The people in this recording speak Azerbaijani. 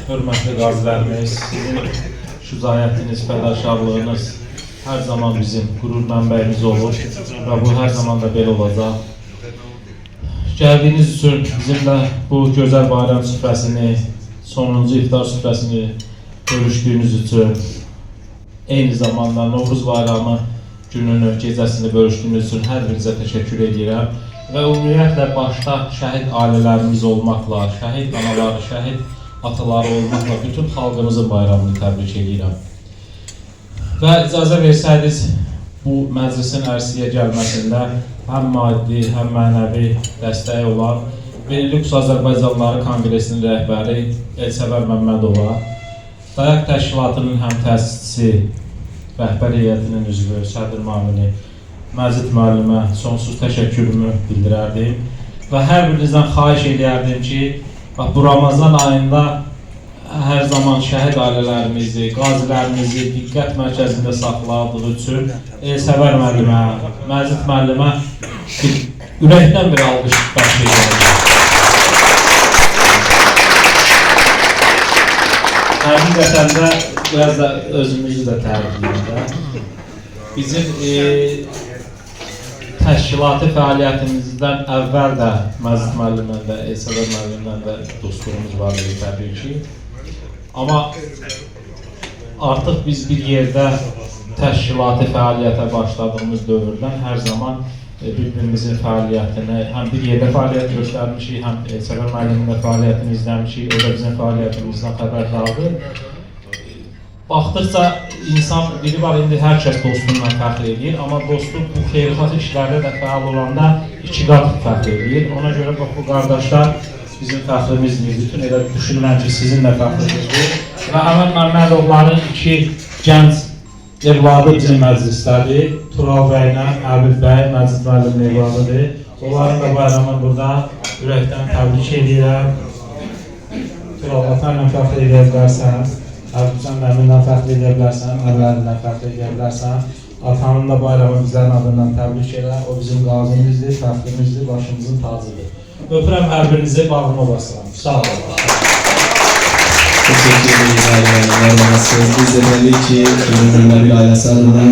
hörmətli qazilərimiz, sizin şücaətiniz, fədakarlığınız hər zaman bizim qürur mənbəyimiz olur və bu hər zaman da belə olacaq. Gəldiyiniz üçün bizimlə bu gözəl bayram süfrəsini, sonuncu iftar süfrəsini bölüşdüyünüz üçün, eyni zamanda Novruz bayramı gününü, gecəsini bölüşdüyünüz üçün hər birinizə təşəkkür edirəm. Və ümumiyyətlə başda şəhid ailələrimiz olmaqla, şəhid anaları, şəhid ataları olmaqla bütün xalqımızın bayramını təbrik edirəm. Və icazə versəydiniz, bu məclisin ərsiyə gəlməsində həm maddi, həm mənəvi dəstəyi olan Benilüks Azərbaycanlıları Konqresinin rəhbəri Elsəvər Məmmədova, Dayaq Təşkilatının həm təsisçisi, rəhbər heyətinin üzvü, sədr müavini Məzid müəllimə sonsuz təşəkkürümü bildirərdim və hər birinizdən xahiş edərdim ki, bu Ramazan ayında hər zaman şəhid ailələrimizi, qazilərimizi diqqət mərkəzində saxladığı üçün Elsəvər müəllimə, Məzid müəllimə ürəkdən bir alqış bəxş edərdim. Həqiqətən də biraz da özümüzü də tərifləyim. Bizim təşkilati fəaliyyətimizdən əvvəl də Məzid müəllimlə də, Elsəvər müəllimlə də dostluğumuz var idi təbii ki. Amma artıq biz bir yerdə təşkilati fəaliyyətə başladığımız dövrdən hər zaman bir-birimizin fəaliyyətini, həm bir yerdə fəaliyyət göstərmişik, həm Elsəvər müəllimlə fəaliyyətini izləmişik, o da bizim fəaliyyətimizdən xəbərdardır. Baxdıqca insan biri var, indi hər kəs dostluğundan fəxr edir, amma dostluq bu xeyirxah işlərdə də fəal olanda iki qat fəxr edir. Ona görə bu qardaşlar bizim fəxrimizdir, bütün elə düşünürəm ki, sizin də fəxrimizdir. Və Əmən Məmmədovların iki gənc evladı bizim məclisdədir. Tural bəylə Əbil bəy, Məzid müəllimin evladıdır. Onların da bayramını burada ürəkdən təbrik edirəm. Tural, atanla fəxr edə bilərsən. Sən əmindən fəxr edə bilərsən, əvvəlindən fəxr edə bilərsən. Atanın da bayramı bizlərin adından təbrik edə. O bizim qazimizdir, fəxrimizdir, başımızın tacıdır. Öpürəm hər birinizi, bağlama basıram. Sağ olun. Teşekkür ederim. Biz de tabii ki ürünleri ailəsi adından